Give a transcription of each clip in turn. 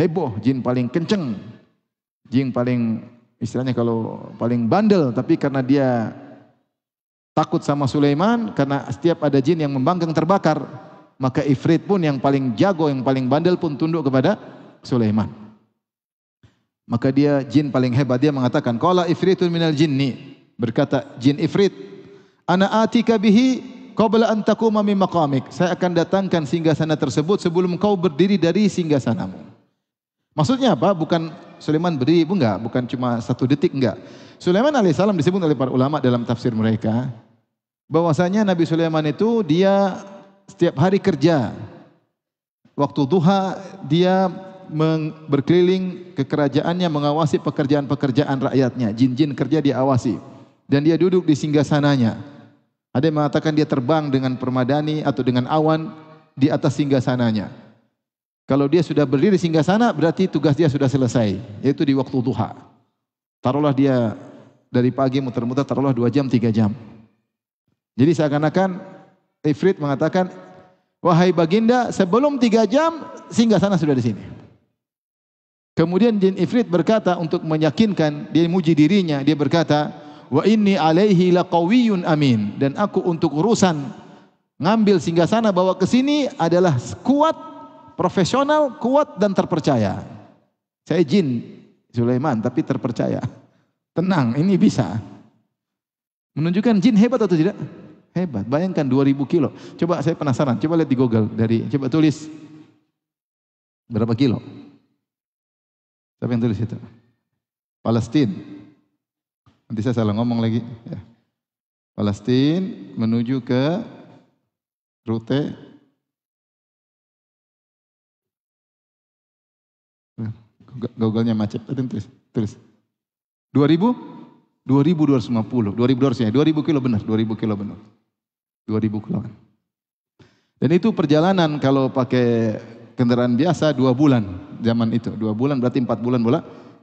heboh, jin paling kenceng, jin paling istilahnya kalau paling bandel, tapi karena dia takut sama Sulaiman, karena setiap ada jin yang membangkang terbakar, maka Ifrit pun yang paling jago, yang paling bandel pun tunduk kepada Sulaiman. Maka dia jin paling hebat, dia mengatakan, qala ifritun minal jinni, berkata jin Ifrit, ana atika bihi qabla an taquma min maqamik. Saya akan datangkan singgasana tersebut sebelum kau berdiri dari singgasanamu. Maksudnya apa? Bukan Sulaiman berdiri, enggak, bukan cuma 1 detik, enggak. Sulaiman alaihissalam disebut oleh para ulama dalam tafsir mereka bahwasanya Nabi Sulaiman itu dia setiap hari kerja. Waktu duha dia berkeliling ke kerajaannya mengawasi pekerjaan-pekerjaan rakyatnya. Jin-jin kerja dia awasi. Dan dia duduk di singgasananya. Ada yang mengatakan dia terbang dengan permadani atau dengan awan di atas singgasananya. Kalau dia sudah berdiri singgasana berarti tugas dia sudah selesai, yaitu di waktu duha. Taruhlah dia dari pagi muter-muter, taruhlah 2 jam, 3 jam. Jadi seakan-akan Ifrit mengatakan, wahai baginda, sebelum 3 jam singgasana sudah di sini. Kemudian jin Ifrit berkata untuk meyakinkan, dia muji dirinya, dia berkata, wa inni alaihi laqawiyyun amin, dan aku untuk urusan ngambil singgasana bawa ke sini adalah kuat, profesional, kuat dan terpercaya. Saya jin Sulaiman tapi terpercaya. Tenang, ini bisa. Menunjukkan jin hebat atau tidak? Hebat. Bayangkan 2000 kilo. Coba saya penasaran, coba lihat di Google, coba tulis berapa kilo? Siapa yang tulis itu? Palestina. Nanti saya salah ngomong lagi. Ya. Palestina menuju ke rute Google-nya macet. Tulis. 2250. 2200 kilo benar. 2000 kilo benar. 2000 kilo. Dan itu perjalanan kalau pakai kendaraan biasa 2 bulan zaman itu. 2 bulan berarti 4 bulan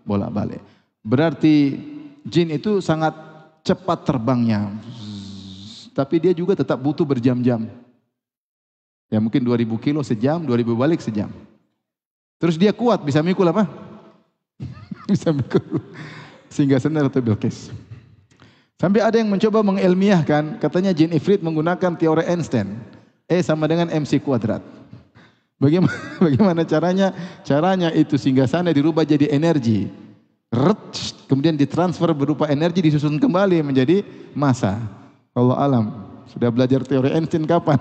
bolak-balik. Berarti jin itu sangat cepat terbangnya, tapi dia juga tetap butuh berjam-jam. Ya mungkin 2000 kilo sejam, 2000 balik sejam. Terus dia kuat, bisa mikul apa? Bisa mikul singgasana atau Bilqis. Sampai ada yang mencoba mengilmiahkan, katanya jin Ifrit menggunakan teori Einstein. E sama dengan MC kuadrat. Bagaimana caranya? Caranya itu singgasana dirubah jadi energi. Kemudian ditransfer berupa energi, disusun kembali menjadi massa. Allah alam, sudah belajar teori Einstein kapan?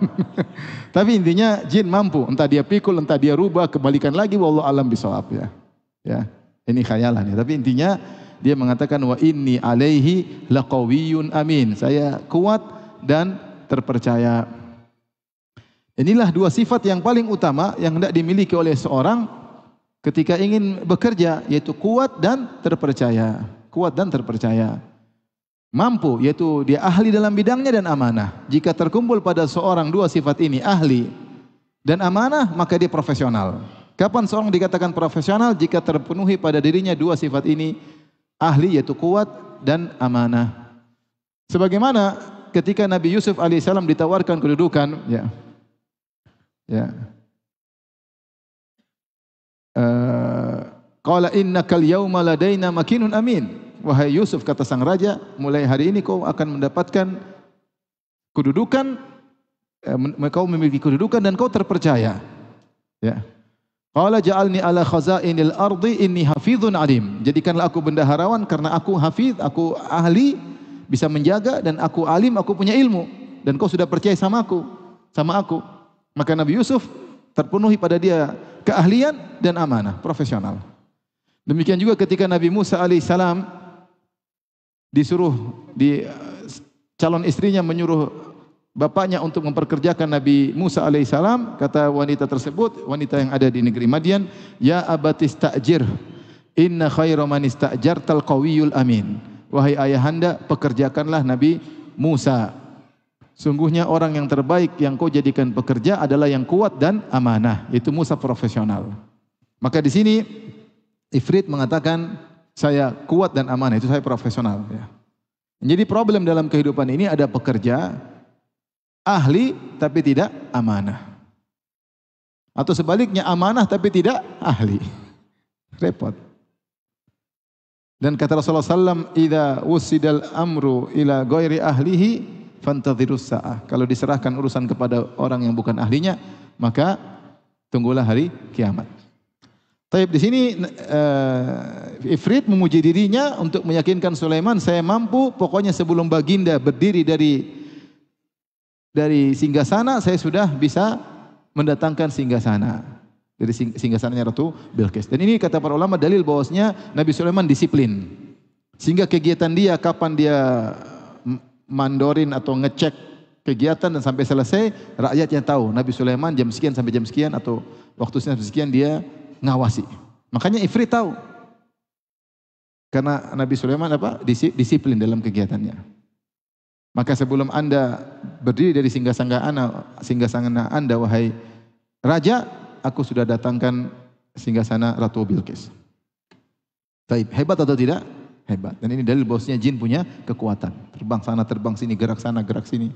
Tapi intinya jin mampu, entah dia pikul, entah dia rubah, kembalikan lagi, wallahu alam bisawab ya. Ya, ini khayalan ya. Tapi intinya dia mengatakan wa inni alaihi laqawiyyun amin. Saya kuat dan terpercaya. Inilah 2 sifat yang paling utama yang hendak dimiliki oleh seorang ketika ingin bekerja, yaitu kuat dan terpercaya. Kuat dan terpercaya. Mampu, yaitu dia ahli dalam bidangnya dan amanah. Jika terkumpul pada seorang 2 sifat ini, ahli dan amanah, maka dia profesional. Kapan seorang dikatakan profesional? Jika terpenuhi pada dirinya 2 sifat ini, ahli yaitu kuat dan amanah. Sebagaimana ketika Nabi Yusuf alaihissalam ditawarkan kedudukan, qala innakal yawma ladaina makinun amin. Wahai Yusuf, kata sang raja, mulai hari ini kau akan mendapatkan kedudukan, kau memiliki kedudukan dan kau terpercaya. Ya. Qala ja'alni ala khazainil ardi inni hafizun alim. Jadikanlah aku bendaharawan karena aku hafiz, aku ahli, bisa menjaga, dan aku alim, aku punya ilmu, dan kau sudah percaya sama aku. Maka Nabi Yusuf terpenuhi pada dia keahlian dan amanah, profesional. Demikian juga ketika Nabi Musa alaihissalam disuruh calon istrinya menyuruh bapaknya untuk memperkerjakan Nabi Musa alaihissalam, kata wanita tersebut, wanita yang ada di negeri Madian, ya abati ista'jir, inna khaira man ista'jartal qawiyul amin. Wahai ayahanda, pekerjakanlah Nabi Musa. Sungguhnya orang yang terbaik yang kau jadikan pekerja adalah yang kuat dan amanah. Itu Musa profesional. Maka di sini Ifrit mengatakan, saya kuat dan amanah, itu saya profesional. Ya. Jadi problem dalam kehidupan ini ada pekerja, ahli tapi tidak amanah. Atau sebaliknya amanah tapi tidak ahli. Repot. Dan kata Rasulullah SAW, "Idza wusidal amru ila ghairi ahlihi fantadhirus sa'ah." Kalau diserahkan urusan kepada orang yang bukan ahlinya, maka tunggulah hari kiamat. Taib di sini Ifrit memuji dirinya untuk meyakinkan Sulaiman, saya mampu, pokoknya sebelum baginda berdiri dari singgasana, saya sudah bisa mendatangkan singgasana. Dari singgasananya Ratu Bilqis. Dan ini kata para ulama dalil bahwasanya Nabi Sulaiman disiplin. Sehingga kegiatan dia, kapan dia mandorin atau ngecek kegiatan dan sampai selesai, rakyatnya tahu Nabi Sulaiman jam sekian sampai jam sekian atau waktu sekian dia ngawasi. Makanya Ifrit tahu. Karena Nabi Sulaiman disiplin dalam kegiatannya. Maka sebelum Anda berdiri dari singgasana Anda wahai raja, aku sudah datangkan singgasana Ratu Bilqis. Taib, hebat atau tidak? Hebat. Dan ini dalil bahwasanya jin punya kekuatan. Terbang sana, terbang sini, gerak sana, gerak sini.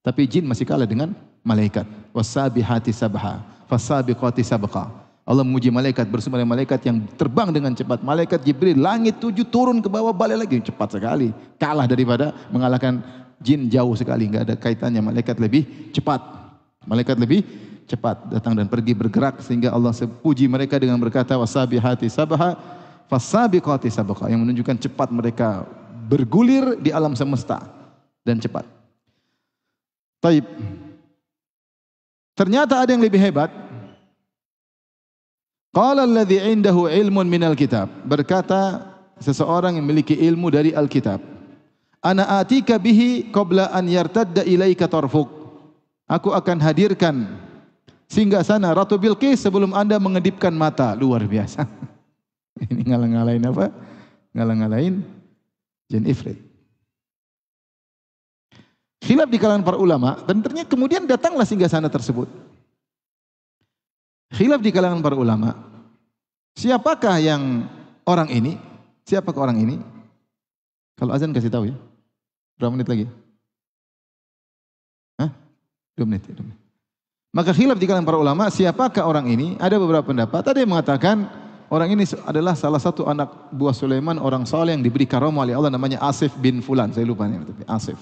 Tapi jin masih kalah dengan malaikat. Wasabihati sabha, fasabiqati sabqa. Allah memuji malaikat, bersama dengan malaikat yang terbang dengan cepat. Malaikat Jibril, langit 7 turun ke bawah, balik lagi. Cepat sekali. Kalah daripada mengalahkan jin jauh sekali. Enggak ada kaitannya. Malaikat lebih cepat. Malaikat lebih cepat datang dan pergi bergerak, sehingga Allah puji mereka dengan berkata wasabihati sabha fasabiqati sabqa, yang menunjukkan cepat mereka bergulir di alam semesta dan cepat. Taib. Ternyata ada yang lebih hebat. Qala alladhi indahu ilmun minal kitab, berkata seseorang yang memiliki ilmu dari Alkitab, ana atika bihi qabla an yartadda ilaika tarfuk, aku akan hadirkan singgasana Ratu Bilqis sebelum Anda mengedipkan mata. Luar biasa. Ini ngalah-ngalahin apa? Ngalah-ngalahin jin Ifrit. Khilaf di kalangan para ulama, dan ternyata kemudian datanglah singgasana tersebut. Khilaf di kalangan para ulama. Siapakah yang orang ini? Siapakah orang ini? Kalau azan kasih tahu ya. Berapa menit lagi? Hah? 2 menit. 2 menit. Maka khilaf di kalangan para ulama, siapakah orang ini? Ada beberapa pendapat. Ada yang mengatakan orang ini adalah salah satu anak buah Sulaiman, orang saleh yang diberi karamah oleh Allah, namanya Asif bin Fulan. Saya lupa namanya, Asif.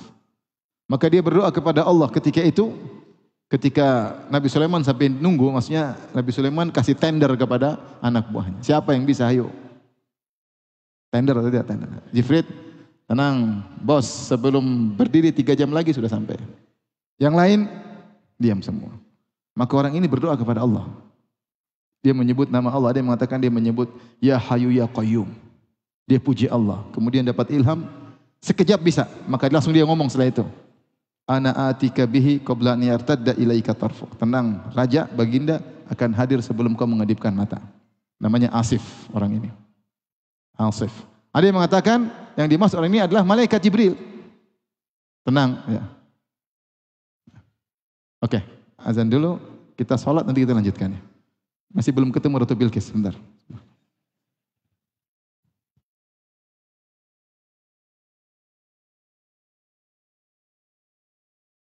Maka dia berdoa kepada Allah ketika itu, ketika Nabi Sulaiman sampai nunggu, maksudnya Nabi Sulaiman kasih tender kepada anak buahnya. Siapa yang bisa, ayo. Tender atau tidak tender? Jifrit, tenang, bos, sebelum berdiri 3 jam lagi sudah sampai. Yang lain, diam semua. Maka orang ini berdoa kepada Allah. Dia menyebut nama Allah. Ada yang mengatakan dia menyebut Ya Hayyu Ya Qayyum. Dia puji Allah. Kemudian dapat ilham. Sekejap bisa. Maka langsung dia ngomong setelah itu. Ana atika bihi qabla an yartadda ilaika tarfuk. Tenang, raja, baginda akan hadir sebelum kau mengedipkan mata. Namanya Asif orang ini. Asif. Ada yang mengatakan yang dimaksud orang ini adalah malaikat Jibril. Tenang. Ya. Oke. Azan dulu, kita sholat, nanti kita lanjutkan ya. Masih belum ketemu Ratu Bilqis, sebentar.